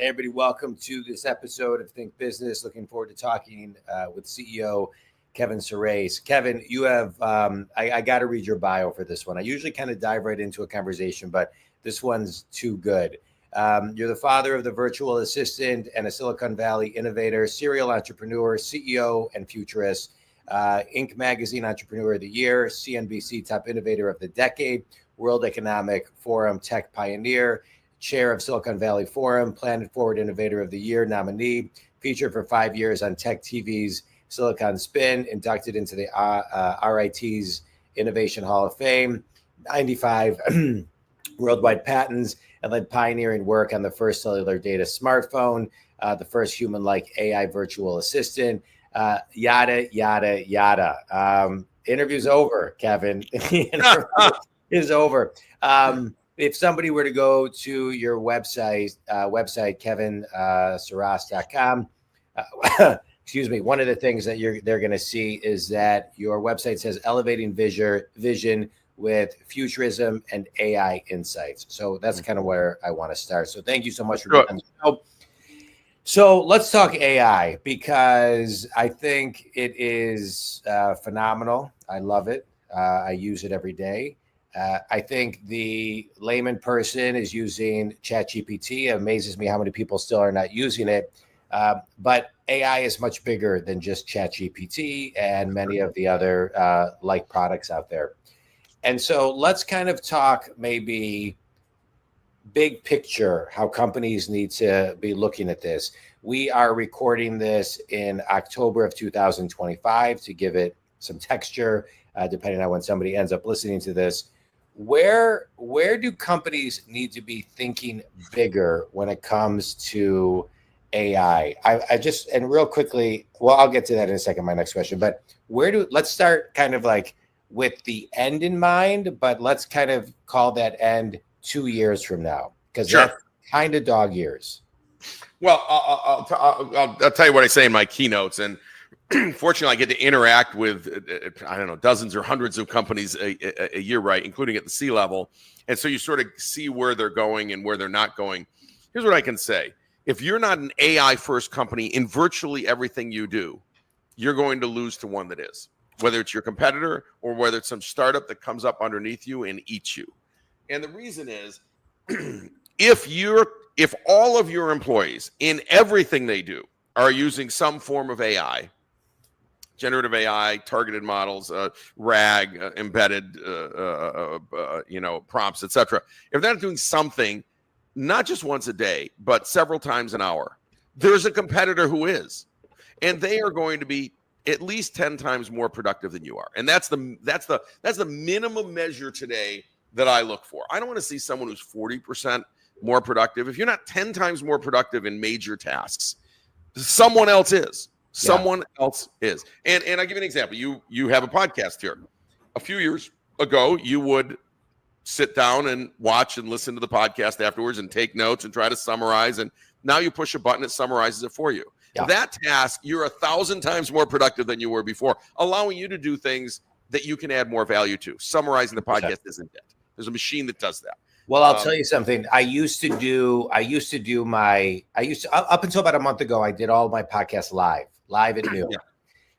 Hey, everybody, welcome to this episode of Think Business. Looking forward to talking with CEO Kevin Surace. Kevin, you have, I got to read your bio for this one. I usually kind of dive right into a conversation, but this one's too good. You're the father of the virtual assistant and a Silicon Valley innovator, serial entrepreneur, CEO, and futurist. Inc. Magazine Entrepreneur of the Year, CNBC Top Innovator of the Decade, World Economic Forum Tech Pioneer, Chair of Silicon Valley Forum, Planet Forward Innovator of the Year nominee, featured for 5 years on Tech TV's Silicon Spin, inducted into the RIT's Innovation Hall of Fame, 95 worldwide patents, and led pioneering work on the first cellular data smartphone, the first human-like AI virtual assistant, yada, yada, yada. Interview's over, Kevin. Interview is over. If somebody were to go to your website, kevinsurace.com, excuse me, one of the things that they're going to see is that your website says elevating vision with futurism and AI insights. So that's kind of where I want to start. So thank you so much for being on the show. So let's talk AI, because I think it is phenomenal. I love it. I use it every day. I think the layman person is using ChatGPT. It amazes me how many people still are not using it. But AI is much bigger than just ChatGPT and many of the other like products out there. And so let's kind of talk maybe big picture, how companies need to be looking at this. We are recording this in October of 2025 to give it some texture, depending on when somebody ends up listening to this. Where do companies need to be thinking bigger when it comes to AI? I just, and real quickly, well, I'll get to that in a second, my next question, but let's start kind of like with the end in mind, but let's kind of call that end 2 years from now, because that's kind of dog years. Well, I'll tell you what I say in my keynotes, and fortunately, I get to interact with, I don't know, dozens or hundreds of companies a year, right, including at the C-level. And so you sort of see where they're going and where they're not going. Here's what I can say. If you're not an AI-first company in virtually everything you do, you're going to lose to one that is, whether it's your competitor or whether it's some startup that comes up underneath you and eats you. And the reason is, if all of your employees in everything they do are using some form of AI, generative AI, targeted models, RAG, embedded, prompts, etc. If they're not doing something, not just once a day, but several times an hour, there's a competitor who is, and they are going to be at least 10 times more productive than you are. And that's the minimum measure today that I look for. I don't want to see someone who's 40% more productive. If you're not 10 times more productive in major tasks, someone else is. Someone else is. And I give you an example. You have a podcast here. A few years ago, you would sit down and watch and listen to the podcast afterwards and take notes and try to summarize. And now you push a button, it summarizes it for you. Yeah. That task, you're 1,000 times more productive than you were before, allowing you to do things that you can add more value to. Summarizing the podcast isn't it. There's a machine that does that. Well, I'll tell you something. Up until about a month ago, I did all my podcasts live at noon.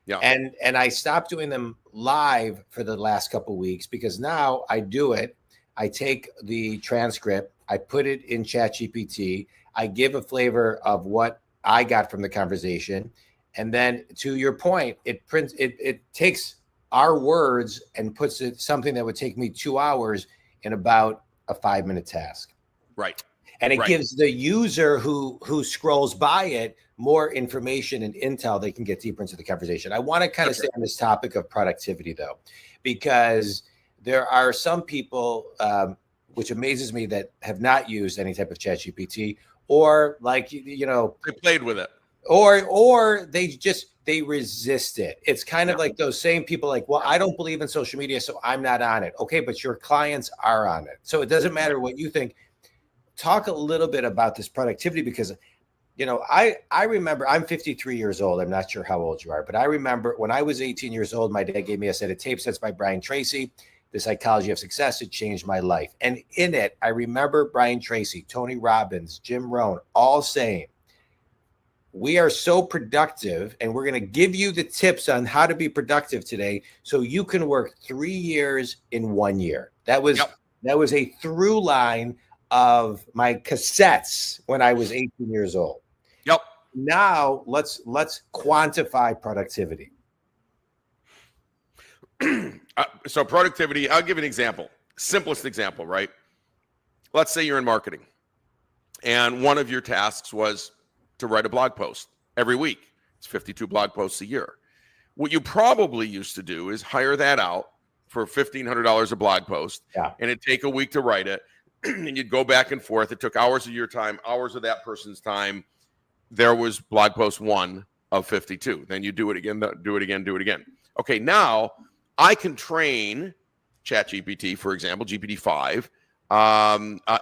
Yeah. And I stopped doing them live for the last couple of weeks, because now I do it. I take the transcript, I put it in ChatGPT, I give a flavor of what I got from the conversation, and then to your point, it takes our words and puts it something that would take me 2 hours in about a 5-minute task. Right. And it gives the user who scrolls by it more information and intel. They can get deeper into the conversation. I want to kind of stay on this topic of productivity, though, because there are some people, which amazes me, that have not used any type of ChatGPT, or like, they played with it, or they resist it. It's kind of like those same people like, well, I don't believe in social media, so I'm not on it. Okay, but your clients are on it. So it doesn't matter what you think. Talk a little bit about this productivity, because, I remember, I'm 53 years old. I'm not sure how old you are, but I remember when I was 18 years old, my dad gave me a set of tape sets by Brian Tracy. The Psychology of Success. It changed my life. And in it, I remember Brian Tracy, Tony Robbins, Jim Rohn, all saying, we are so productive, and we're going to give you the tips on how to be productive today so you can work 3 years in 1 year. That was a through line of my cassettes when I was 18 years old. Yep. Now let's quantify productivity. So productivity, I'll give you an example. Simplest example, right? Let's say you're in marketing and one of your tasks was to write a blog post every week. It's 52 blog posts a year. What you probably used to do is hire that out for $1,500 a blog post, and it'd take a week to write it, and you'd go back and forth. It took hours of your time, hours of that person's time. There was blog post 1 of 52. Then you do it again, do it again, do it again. Okay, now I can train ChatGPT, for example, GPT-5,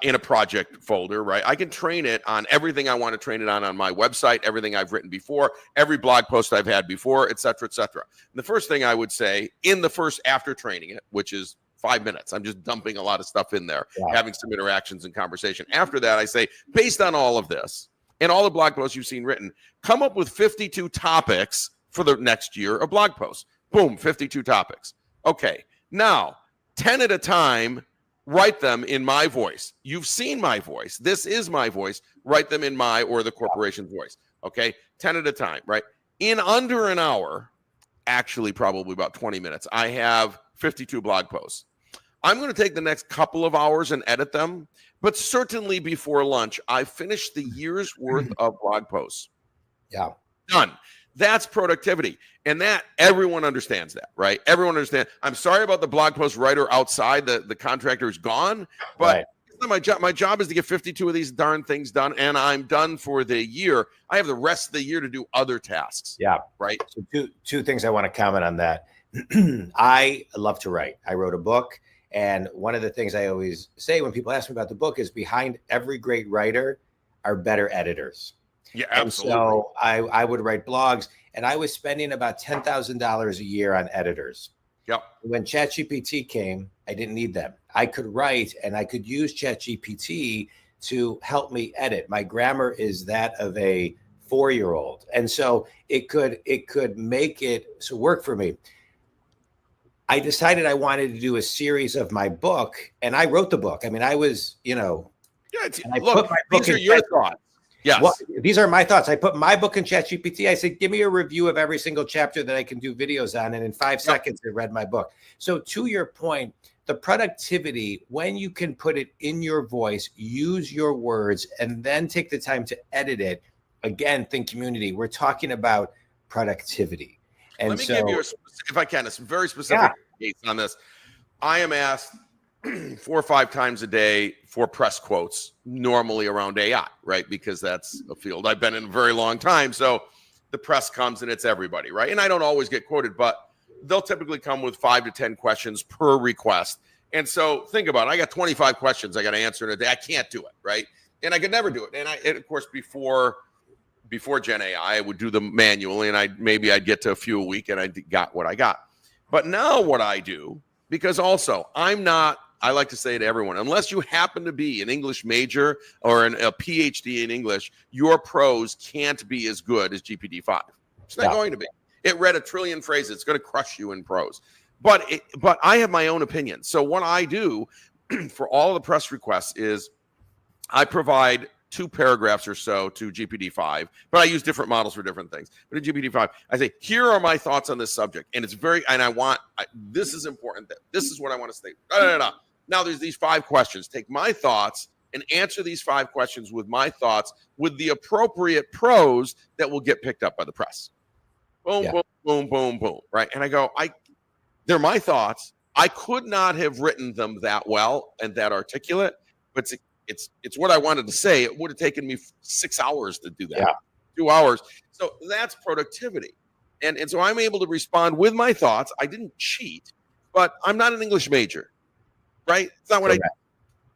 in a project folder, right? I can train it on everything I want to train it on my website, everything I've written before, every blog post I've had before, et cetera, et cetera. And the first thing I would say after training it, which is 5 minutes, I'm just dumping a lot of stuff in there, having some interactions and conversation. After that, I say, based on all of this and all the blog posts you've seen written, come up with 52 topics for the next year of blog posts. Boom, 52 topics. Okay, now 10 at a time, write them in my voice. You've seen my voice. This is my voice. Write them in my or the corporation's voice. Okay, 10 at a time, right? In under an hour, actually probably about 20 minutes, I have 52 blog posts. I'm going to take the next couple of hours and edit them, but certainly before lunch, I finished the year's worth of blog posts. Yeah. Done. That's productivity. And that everyone understands that, right? Everyone understands. I'm sorry about the blog post writer outside. The contractor is gone, but it's not my job. My job is to get 52 of these darn things done, and I'm done for the year. I have the rest of the year to do other tasks. Yeah. Right. So two things I want to comment on that. I love to write. I wrote a book. And one of the things I always say when people ask me about the book is behind every great writer are better editors. Yeah, absolutely. And so I would write blogs, and I was spending about $10,000 a year on editors. Yep. When ChatGPT came, I didn't need them. I could write, and I could use ChatGPT to help me edit. My grammar is that of a 4-year-old, and so it could make it work for me. I decided I wanted to do a series of my book, and I wrote the book. I mean, I was, look, these are your thoughts. Yes. Well, these are my thoughts. I put my book in ChatGPT. I said, give me a review of every single chapter that I can do videos on. And in 5 seconds, it read my book. So to your point, the productivity, when you can put it in your voice, use your words, and then take the time to edit it. Again, think community. We're talking about productivity. And let me give you, if I can, a very specific case on this. I am asked 4 or 5 times a day for press quotes, normally around AI, right? Because that's a field I've been in a very long time. So the press comes and it's everybody, right? And I don't always get quoted, but they'll typically come with 5 to 10 questions per request. And so think about it. I got 25 questions I got to answer in a day. I can't do it, right? And I could never do it. And of course, before Gen AI, I would do them manually, and I'd get to a few a week, and I got what I got. But now what I do, because also I like to say to everyone, unless you happen to be an English major or a PhD in English, your prose can't be as good as GPT-5. It's not going to be. It read 1 trillion phrases. It's going to crush you in prose. But I have my own opinion. So what I do for all the press requests is I provide 2 paragraphs or so to GPT-5, but I use different models for different things. But in GPT-5, I say, here are my thoughts on this subject. And it's this is important. This is what I want to state. Now there's these 5 questions. Take my thoughts and answer these 5 questions with my thoughts with the appropriate prose that will get picked up by the press. Boom, boom, boom, boom, boom. Right. And I go, they're my thoughts. I could not have written them that well and that articulate, but it's what I wanted to say. It would have taken me 6 hours to do that. 2 hours. So that's productivity. And so I'm able to respond with my thoughts. I didn't cheat, but I'm not an English major, right? It's not what I do.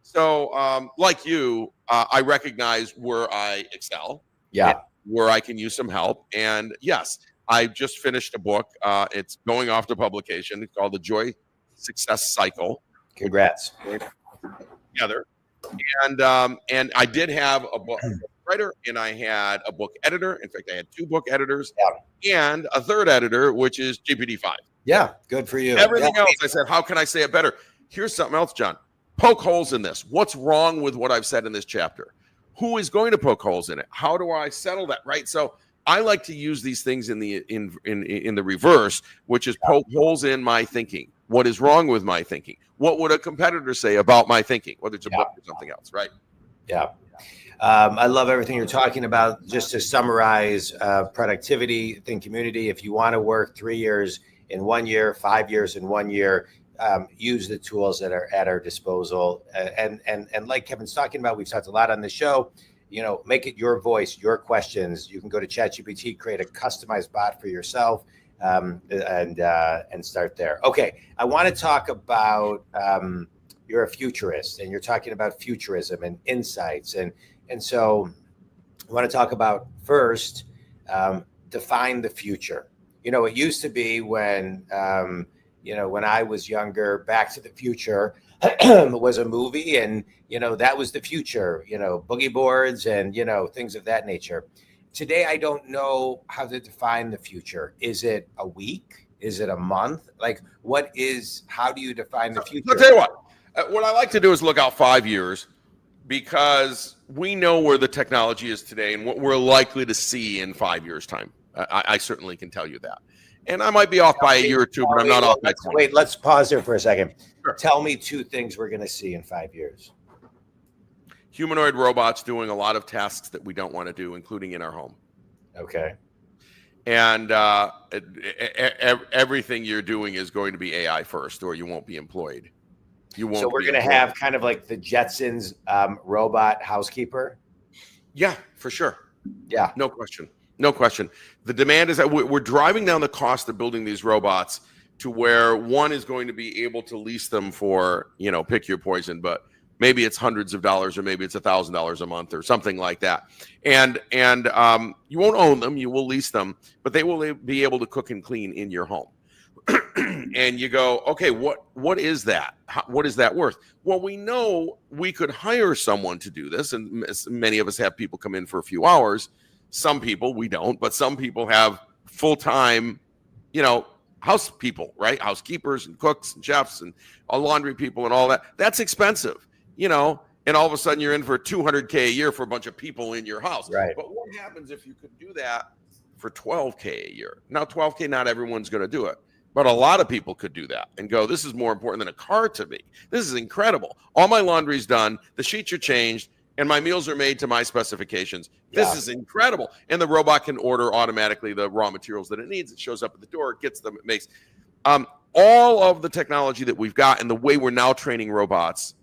So like you, I recognize where I excel. Yeah. Where I can use some help. And yes, I just finished a book. It's going off to publication. It's called The Joy, success cycle. Congrats. Together. And I did have a book writer, and I had a book editor. In fact, I had 2 book editors and a 3rd editor, which is GPT-5. Yeah, good for you. Everything else, I said, how can I say it better? Here's something else, John. Poke holes in this. What's wrong with what I've said in this chapter? Who is going to poke holes in it? How do I settle that? Right. So I like to use these things in the reverse, which is poke holes in my thinking. What is wrong with my thinking? What would a competitor say about my thinking, whether it's a book or something else, right? Yeah. I love everything you're talking about. Just to summarize, productivity, think community. If you want to work 3 years in 1 year, 5 years in 1 year, use the tools that are at our disposal. And like Kevin's talking about, we've talked a lot on the show, make it your voice, your questions. You can go to ChatGPT, create a customized bot for yourself, and start there. Okay. I want to talk about, you're a futurist, and you're talking about futurism and insights. And so I want to talk about first, define the future. It used to be when I was younger, Back to the Future was a movie, and, that was the future, boogie boards and, things of that nature. Today, I don't know how to define the future. Is it a week? Is it a month? Like, how do you define the future? I'll tell you what I like to do is look out 5 years, because we know where the technology is today and what we're likely to see in 5 years' time. I certainly can tell you that. And I might be off by a year or two, but I'm not off by 20. Wait, let's pause there for a second. Sure. Tell me 2 things we're going to see in 5 years. Humanoid robots doing a lot of tasks that we don't want to do, including in our home. Okay. And everything you're doing is going to be AI first, or you won't be employed. So we're going to have kind of like the Jetsons robot housekeeper? Yeah, for sure. Yeah. No question. No question. The demand is that we're driving down the cost of building these robots to where one is going to be able to lease them for, pick your poison, but maybe it's hundreds of dollars, or maybe it's $1,000 a month or something like that. And you won't own them, you will lease them, but they will be able to cook and clean in your home. And you go, okay, what is that? What is that worth? Well, we know we could hire someone to do this, and many of us have people come in for a few hours. Some people, we don't, but some people have full-time, house people, right? Housekeepers and cooks and chefs and laundry people and all that. That's expensive, and all of a sudden you're in for $200K a year for a bunch of people in your house. Right. But what happens if you could do that for $12K a year? Now, $12K, not everyone's going to do it, but a lot of people could do that and go, this is more important than a car to me. This is incredible. All my laundry's done. The sheets are changed, and my meals are made to my specifications. This is incredible. And the robot can order automatically the raw materials that it needs. It shows up at the door, it gets them, it makes all of the technology that we've got, and the way we're now training robots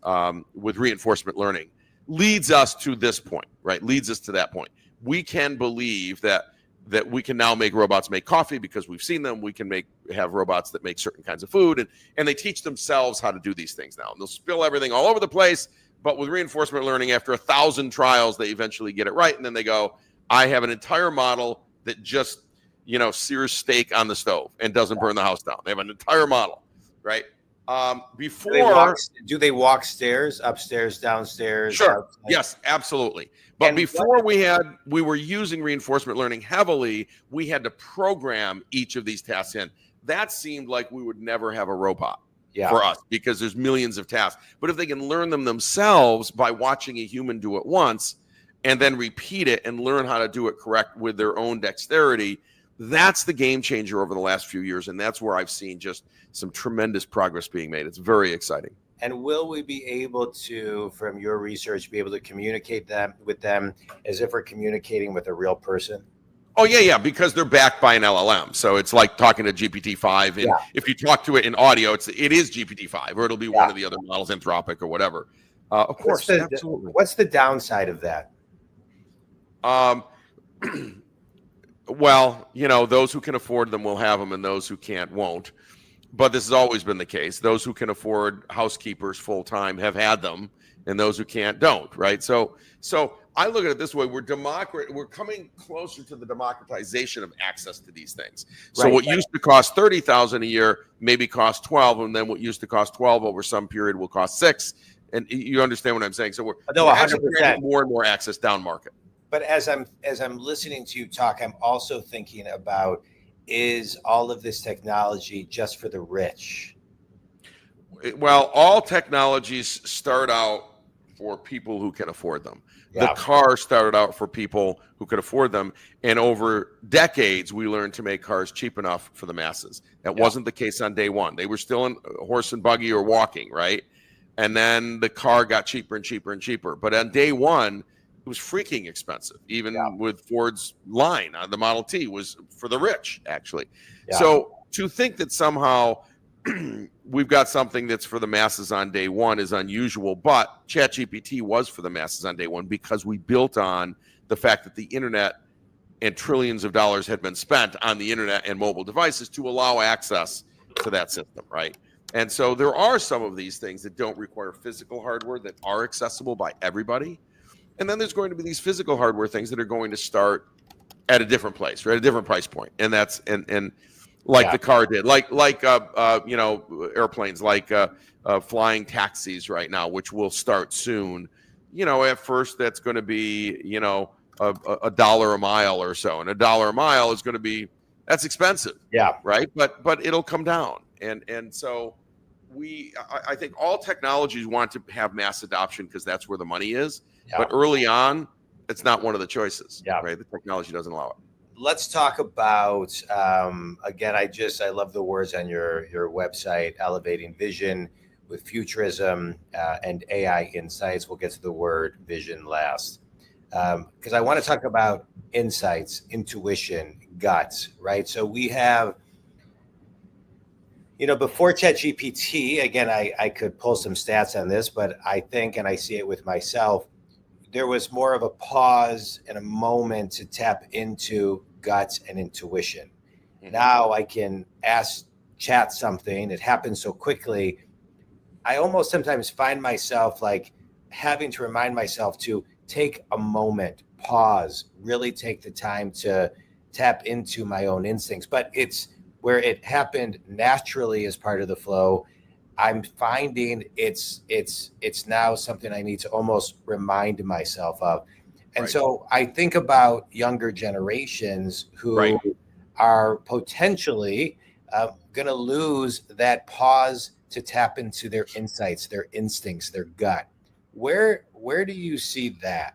with reinforcement learning leads us to this point, right? Leads us to that point. We can believe that we can now make robots make coffee because we've seen them. We can have robots that make certain kinds of food, and they teach themselves how to do these things now. And they'll spill everything all over the place. But with reinforcement learning, after 1,000 trials, they eventually get it right. And then they go, I have an entire model that just, sears steak on the stove and doesn't burn the house down. They have an entire model, right? Do they walk stairs, upstairs, downstairs? Sure. Outside? Yes, absolutely. But before we were using reinforcement learning heavily, we had to program each of these tasks in. That seemed like we would never have a robot. For us, because there's millions of tasks. But if they can learn them themselves by watching a human do it once and then repeat it and learn how to do it correct with their own dexterity, that's the game changer over the last few years. And that's where I've seen just some tremendous progress being made. It's very exciting. And will we be able to, from your research, be able to communicate with them as if we're communicating with a real person? Oh, yeah, because they're backed by an LLM. So it's like talking to GPT-5. And if you talk to it in audio, it is GPT-5, or it'll be one of the other models, Anthropic or whatever. Of course, absolutely. What's the downside of that? Well, those who can afford them will have them, and those who can't won't. But this has always been the case. Those who can afford housekeepers full-time have had them, and those who can't don't, right? So I look at it this way: we're coming closer to the democratization of access to these things. So Right. what used to cost $30,000 a year maybe cost 12, and then what used to cost 12 over some period will cost 6. And you understand what I'm saying? So we're actually 100%. granting more and more access down market. But as I'm listening to you talk, I'm also thinking about, is all of this technology just for the rich? Well, all technologies start out for people who can afford them. Yeah. The car started out for people who could afford them. And over decades, we learned to make cars cheap enough for the masses. That wasn't the case on day one. They were still in horse and buggy or walking, right? And then the car got cheaper and cheaper and cheaper. But on day one, it was freaking expensive. Even with Ford's line, the Model T was for the rich, actually. Yeah. So to think that somehow we've got something that's for the masses on day one is unusual, but ChatGPT was for the masses on day one because we built on the fact that the internet and trillions of dollars had been spent on the internet and mobile devices to allow access to that system, right? And so there are some of these things that don't require physical hardware that are accessible by everybody. And then there's going to be these physical hardware things that are going to start at a different place, right? A different price point. And that's, and like the car did, like airplanes, like flying taxis right now, which will start soon. At first that's going to be, a dollar a mile or so. And a dollar a mile is going to be, that's expensive. Yeah. Right. But it'll come down. And so I think all technologies want to have mass adoption because that's where the money is. Yeah. But early on, it's not one of the choices. Yeah. Right. The technology doesn't allow it. Let's talk about, again, I love the words on your website, elevating vision with futurism and AI insights. We'll get to the word vision last. Because I want to talk about insights, intuition, guts, right? So we have, before ChatGPT, again, I could pull some stats on this, but I think, and I see it with myself, there was more of a pause and a moment to tap into guts and intuition. Mm-hmm. Now I can ask chat something. It happens so quickly. I almost sometimes find myself like having to remind myself to take a moment, pause, really take the time to tap into my own instincts. But it's where it happened naturally as part of the flow. I'm finding it's now something I need to almost remind myself of. And right. So I think about younger generations who right. are potentially going to lose that pause to tap into their insights, their instincts, their gut. Where do you see that?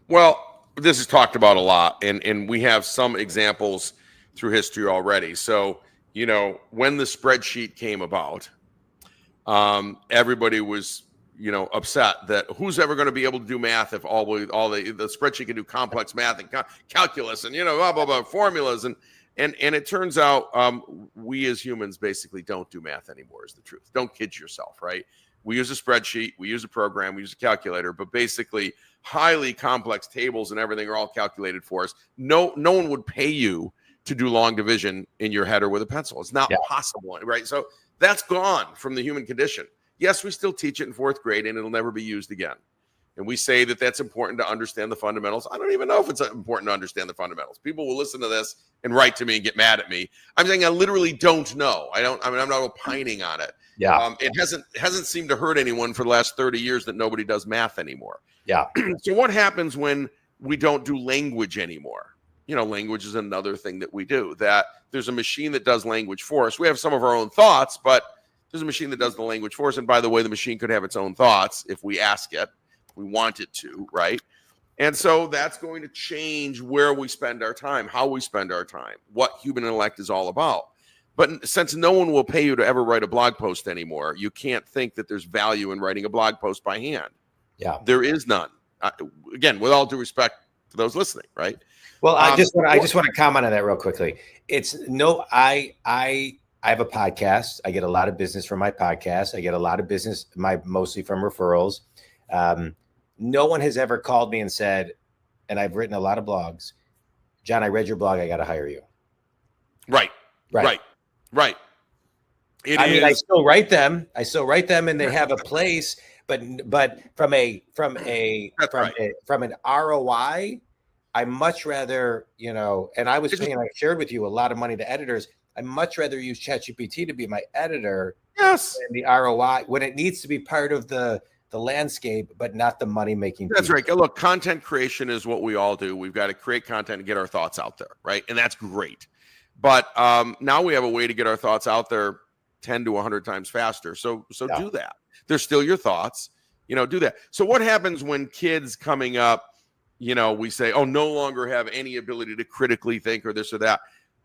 Well, this is talked about a lot, and we have some examples through history already. So, when the spreadsheet came about, everybody was, upset that who's ever going to be able to do math if all the spreadsheet can do complex math and calculus and, blah, blah, blah, formulas. And it turns out we as humans basically don't do math anymore is the truth. Don't kid yourself, right? We use a spreadsheet, we use a program, we use a calculator, but basically highly complex tables and everything are all calculated for us. No one would pay you to do long division in your head or with a pencil. It's not possible, right? So that's gone from the human condition. Yes, we still teach it in 4th grade and it'll never be used again. And we say that that's important to understand the fundamentals. I don't even know if it's important to understand the fundamentals. People will listen to this and write to me and get mad at me. I'm saying I literally don't know. I'm not opining on it. Yeah. It hasn't seemed to hurt anyone for the last 30 years that nobody does math anymore. Yeah. So what happens when we don't do language anymore? Language is another thing that we do, that there's a machine that does language for us. We have some of our own thoughts, but there's a machine that does the language for us. And by the way, the machine could have its own thoughts if we ask it, if we want it to, right? And so that's going to change where we spend our time, how we spend our time, what human intellect is all about. But since no one will pay you to ever write a blog post anymore, you can't think that there's value in writing a blog post by hand. Yeah. There is none. Again, with all due respect to those listening, right? Well, I just want to comment on that real quickly. I have a podcast. I get a lot of business from my podcast. I get a lot of business, mostly from referrals. No one has ever called me and said, and I've written a lot of blogs, John, I read your blog. I got to hire you. Right. I still write them and they have a place, but from an ROI, I much rather, and I shared with you a lot of money to editors. I much rather use ChatGPT to be my editor. Yes. And the ROI when it needs to be part of the landscape, but not the money making. That's right. Look, content creation is what we all do. We've got to create content and get our thoughts out there, right? And that's great. But now we have a way to get our thoughts out there 10 to 100 times faster. So do that. They're still your thoughts, do that. So what happens when kids coming up, we say, oh, no longer have any ability to critically think or this or that.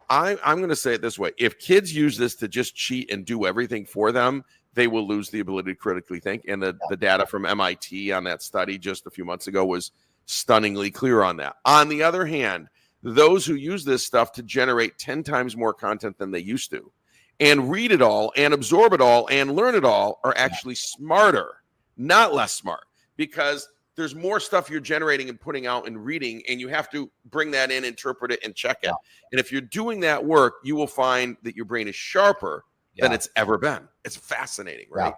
I'm going to say it this way. If kids use this to just cheat and do everything for them, they will lose the ability to critically think. And the data from MIT on that study just a few months ago was stunningly clear on that. On the other hand, those who use this stuff to generate 10 times more content than they used to and read it all and absorb it all and learn it all are actually smarter, not less smart, because there's more stuff you're generating and putting out and reading, and you have to bring that in, interpret it, and check it. And if you're doing that work, you will find that your brain is sharper than it's ever been. It's fascinating, right?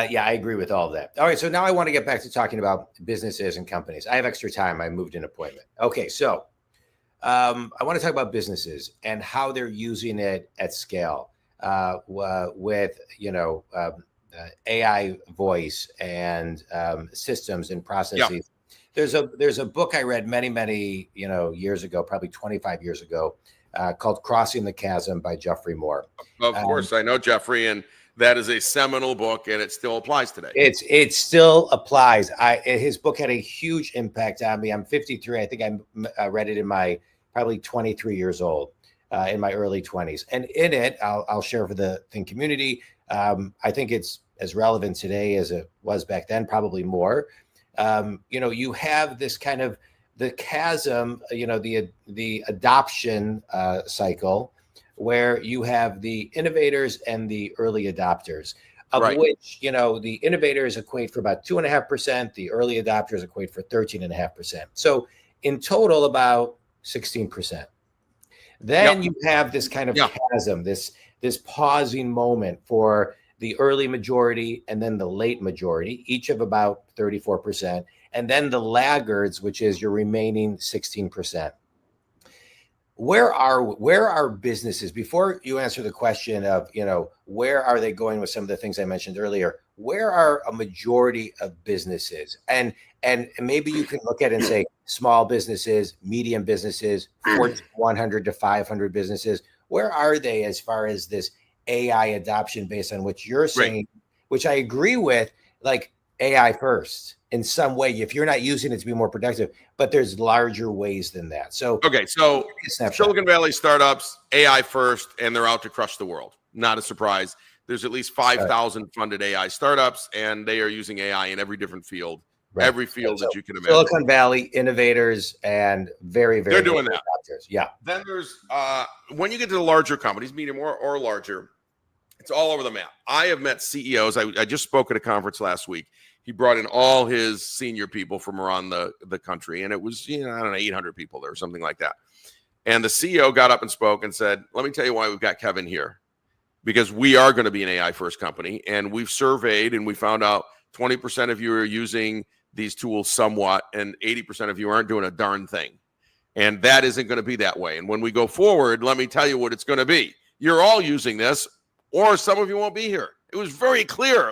Yeah, I agree with all of that. All right, so now I want to get back to talking about businesses and companies. I have extra time. I moved an appointment. Okay, so I want to talk about businesses and how they're using it at scale with, AI voice and systems and processes. Yeah. There's a book I read many years ago, probably 25 years ago, called Crossing the Chasm by Jeffrey Moore. Of course, I know Jeffrey, and that is a seminal book, and it still applies today. It still applies. His book had a huge impact on me. I'm 53. I think I read it in my probably 23 years old, in my early 20s. And in it, I'll share for the Think community. I think it's as relevant today as it was back then, probably more. You have this kind of the chasm, the adoption cycle, where you have the innovators and the early adopters, of which, the innovators equate for about 2.5%, the early adopters equate for 13.5%. So in total, about 16%. Then you have this kind of chasm, this pausing moment for the early majority and then the late majority, each of about 34%, and then the laggards, which is your remaining 16%. Where are businesses, before you answer the question of, where are they going with some of the things I mentioned earlier, where are a majority of businesses? And maybe you can look at it and say small businesses, medium businesses, 100 to 500 businesses. Where are they as far as this AI adoption based on what you're saying, which I agree with, like AI first in some way, if you're not using it to be more productive, but there's larger ways than that. So, so Silicon Valley startups, AI first, and they're out to crush the world. Not a surprise. There's at least 5,000 funded AI startups, and they are using AI in every different field, every field that you can imagine. Silicon Valley innovators and very, very they're doing that. Adopters. Yeah. Then there's when you get to the larger companies, medium or larger, it's all over the map. I have met CEOs. I just spoke at a conference last week. He brought in all his senior people from around the country, and it was 800 people there or something like that. And the CEO got up and spoke and said, "Let me tell you why we've got Kevin here, because we are going to be an AI first company, and we've surveyed and we found out 20% of you are using these tools somewhat, and 80% of you aren't doing a darn thing. And that isn't going to be that way. And when we go forward, let me tell you what it's going to be. You're all using this, or some of you won't be here." It was very clear.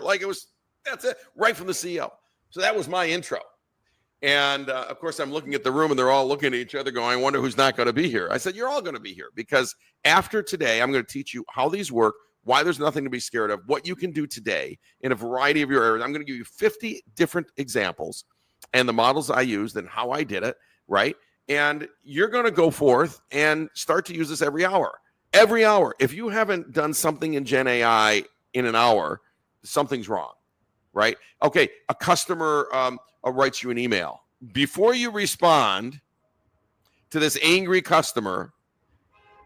That's it, right from the CEO. So that was my intro. And of course, I'm looking at the room and they're all looking at each other going, "I wonder who's not going to be here." I said, "You're all going to be here, because after today, I'm going to teach you how these work, why there's nothing to be scared of, what you can do today in a variety of your areas. I'm going to give you 50 different examples and the models I used and how I did it, right? And you're going to go forth and start to use this every hour. Every hour. If you haven't done something in Gen AI in an hour, something's wrong, right? Okay, a customer writes you an email. Before you respond to this angry customer,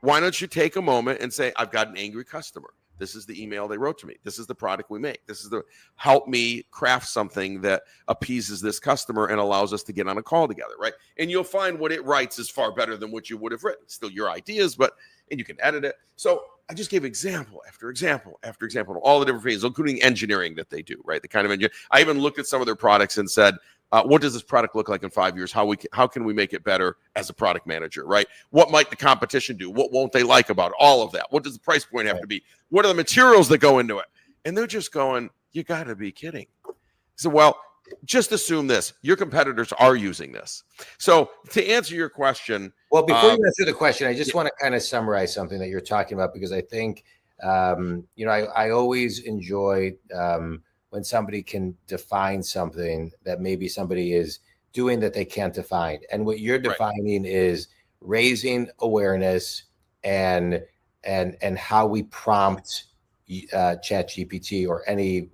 why don't you take a moment and say, "I've got an angry customer. This is the email they wrote to me. This is the product we make. This is help me craft something that appeases this customer and allows us to get on a call together," right? And you'll find what it writes is far better than what you would have written. Still your ideas, and you can edit it. So I just gave example after example after example of all the different phases, including engineering that they do, right? The kind of engineering. I even looked at some of their products and said, what does this product look like in 5 years? How can we make it better as a product manager, right? What might the competition do? What won't they like about it? All of that? What does the price point have to be? What are the materials that go into it? And they're just going, you got to be kidding. So, well, just assume this. Your competitors are using this. So to answer your question. Well, before you answer the question, I just want to kind of summarize something that you're talking about, because I think, I always enjoy when somebody can define something that maybe somebody is doing that they can't define. And what you're defining is raising awareness and how we prompt ChatGPT or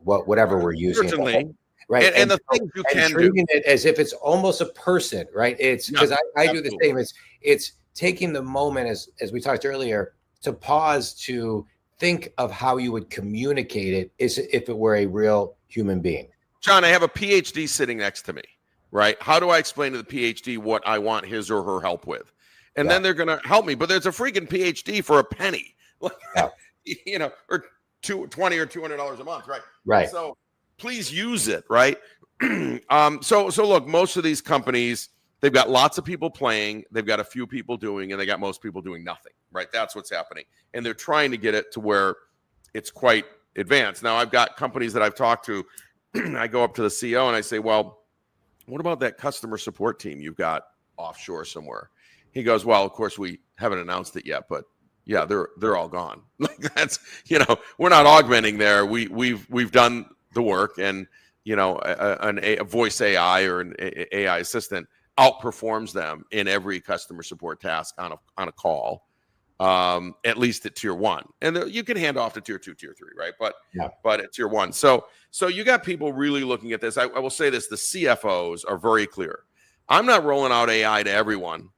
whatever we're using. Certainly. Right. And the things you can treating do it as if it's almost a person, right? It's because I do the same. It's taking the moment, as we talked earlier, to pause to think of how you would communicate it as if it were a real human being. John, I have a PhD sitting next to me, right? How do I explain to the PhD what I want his or her help with? And then they're going to help me. But there's a freaking PhD for a penny, or $20 or $200 a month, right? Right. So please use it, right? So look, most of these companies, they've got lots of people playing, they've got a few people doing, and they got most people doing nothing, right? That's what's happening. And they're trying to get it to where it's quite advanced. Now, I've got companies that I've talked to. I go up to the CEO and I say, well, what about that customer support team you've got offshore somewhere? He goes, well, of course, we haven't announced it yet, but yeah, they're all gone. Like that's, we're not augmenting there. We've done the work, and a voice AI or an AI assistant outperforms them in every customer support task on a call, at least at tier 1, and you can hand off to tier 2, tier 3, right? But at tier 1, so you got people really looking at this. I will say this: the CFOs are very clear. I'm not rolling out AI to everyone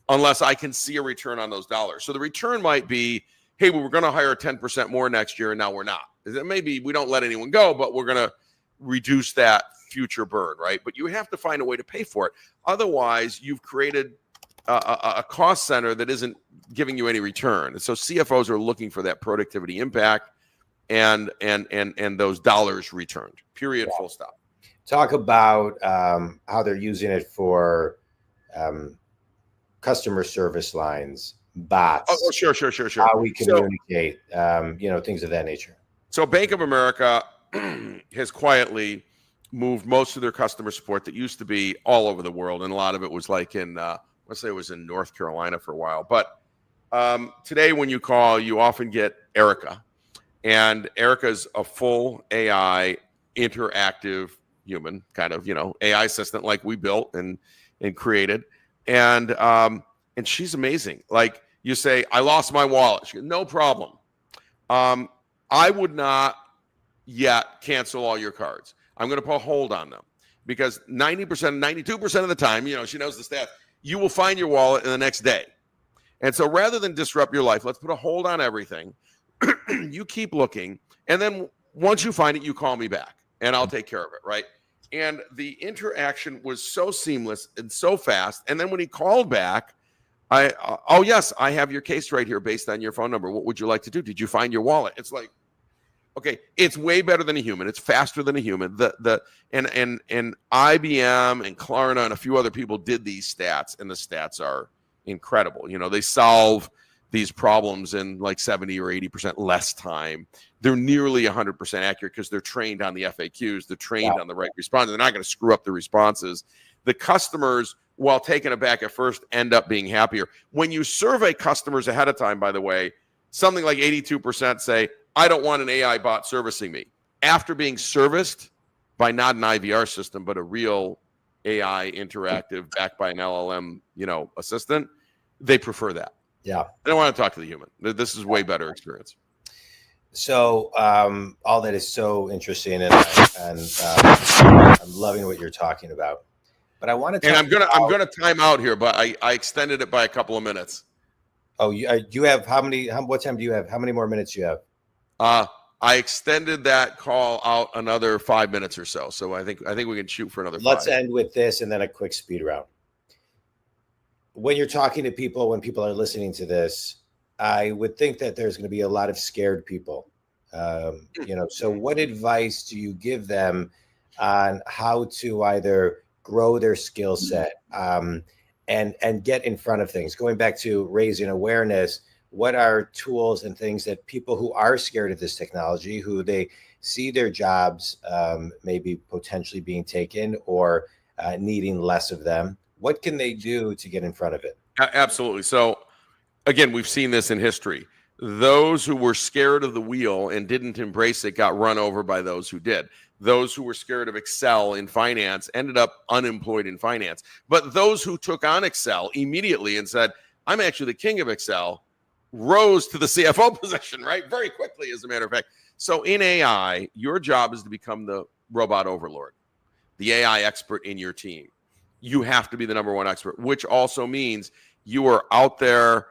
unless I can see a return on those dollars. So the return might be, hey, we're going to hire 10% more next year, and now we're not. Maybe we don't let anyone go, but we're going to reduce that future burn, right? But you have to find a way to pay for it. Otherwise, you've created a cost center that isn't giving you any return. And so CFOs are looking for that productivity impact and those dollars returned. Period. Full stop. Talk about how they're using it for customer service lines, bots. Oh, sure. How we communicate, things of that nature. So Bank of America has quietly moved most of their customer support that used to be all over the world, and a lot of it was like in, let's say it was in North Carolina for a while. But today when you call, you often get Erica, and Erica's a full AI interactive human kind of, AI assistant like we built and created. And she's amazing. Like you say, I lost my wallet. She goes, no problem. I would not yet cancel all your cards. I'm going to put a hold on them, because 90%, 92% of the time, she knows the stats, you will find your wallet in the next day. And so rather than disrupt your life, let's put a hold on everything. You keep looking. And then once you find it, you call me back and I'll take care of it. Right. And the interaction was so seamless and so fast. And then when he called back, oh yes, I have your case right here based on your phone number. What would you like to do? Did you find your wallet? It's like, okay, it's way better than a human. It's faster than a human. And IBM and Klarna and a few other people did these stats, and the stats are incredible. They solve these problems in like 70 or 80% less time. They're nearly 100% accurate because they're trained on the FAQs. They're trained on the right response. They're not going to screw up the responses. The customers, while taken aback at first, end up being happier. When you survey customers ahead of time, by the way, something like 82% say, I don't want an AI bot servicing me. After being serviced by not an IVR system, but a real AI interactive backed by an LLM, assistant, they prefer that. Yeah. They don't want to talk to the human. This is way better experience. So all that is so interesting, and I'm loving what you're talking about. But I want to. And I'm gonna time out here, but I extended it by a couple of minutes. Oh, you have how many? What time do you have? How many more minutes do you have? I extended that call out another 5 minutes or so. So I think we can shoot for another. Let's end with this and then a quick speed round. When you're talking to people, when people are listening to this, I would think that there's going to be a lot of scared people. So what advice do you give them on how to either grow their skill set and get in front of things? Going back to raising awareness, what are tools and things that people who are scared of this technology, who they see their jobs maybe potentially being taken or needing less of them, what can they do to get in front of it? Absolutely. So again, we've seen this in history. Those who were scared of the wheel and didn't embrace it got run over by those who did. Those who were scared of Excel in finance ended up unemployed in finance. But those who took on Excel immediately and said, I'm actually the king of Excel, rose to the CFO position, right? Very quickly, as a matter of fact. So in AI, your job is to become the robot overlord, the AI expert in your team. You have to be the number one expert, which also means you are out there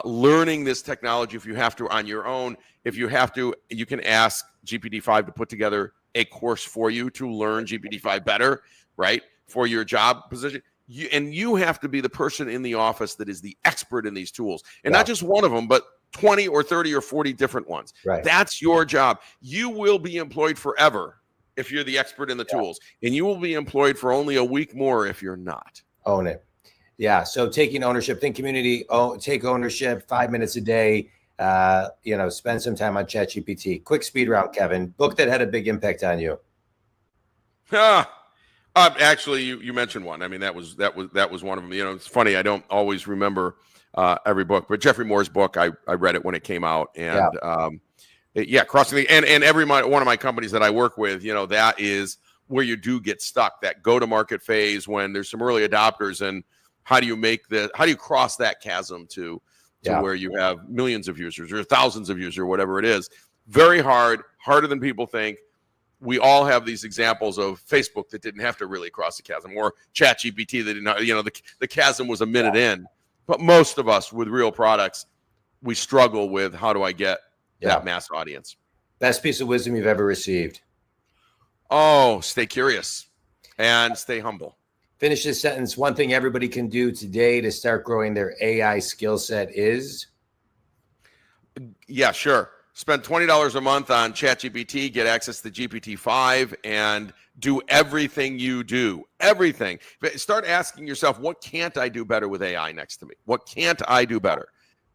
learning this technology if you have to on your own. If you have to, you can ask GPT-5 to put together a course for you to learn GPT-5 better, right? For your job position. You have to be the person in the office that is the expert in these tools. And not just one of them, but 20 or 30 or 40 different ones. Right. That's your job. You will be employed forever if you're the expert in the tools. And you will be employed for only a week more if you're not. Own it. Yeah. So taking ownership, think community, take ownership, 5 minutes a day, spend some time on ChatGPT. Quick speed round, Kevin. Book that had a big impact on you. Actually, you mentioned one. I mean, that was one of them. It's funny. I don't always remember every book, but Jeffrey Moore's book, I read it when it came out, and crossing the and every one of my companies that I work with, that is where you do get stuck. That go-to-market phase when there's some early adopters, and how do you cross that chasm to where you have millions of users or thousands of users or whatever it is? Very hard, harder than people think. We all have these examples of Facebook that didn't have to really cross the chasm, or ChatGPT that didn't, the chasm was a minute in. But most of us with real products, we struggle with how do I get that mass audience? Best piece of wisdom you've ever received? Oh, stay curious and stay humble. Finish this sentence. One thing everybody can do today to start growing their AI skill set is? Yeah, sure. Spend $20 a month on ChatGPT, get access to GPT-5, and do everything you do. Everything. Start asking yourself, what can't I do better with AI next to me? What can't I do better?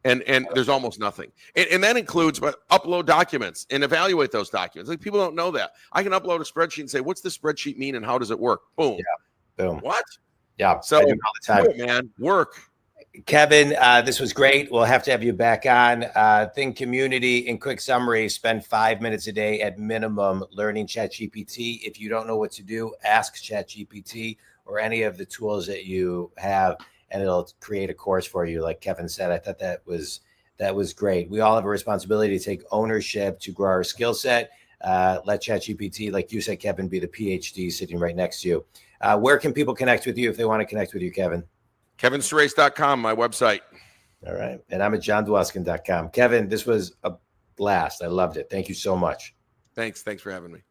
And there's almost nothing. And that includes upload documents and evaluate those documents. Like, people don't know that. I can upload a spreadsheet and say, what's the spreadsheet mean and how does it work? Boom. Yeah. Boom. What? Yeah. So, I do all the time. Man, work. Kevin, this was great. We'll have to have you back on. Think community, in quick summary, spend 5 minutes a day at minimum learning ChatGPT. If you don't know what to do, ask ChatGPT or any of the tools that you have, and it'll create a course for you. Like Kevin said, I thought that was great. We all have a responsibility to take ownership to grow our skill set. Let ChatGPT, like you said, Kevin, be the PhD sitting right next to you. Where can people connect with you if they want to connect with you, Kevin? KevinSurace.com, my website. All right. And I'm at johndwoskin.com. Kevin, this was a blast. I loved it. Thank you so much. Thanks for having me.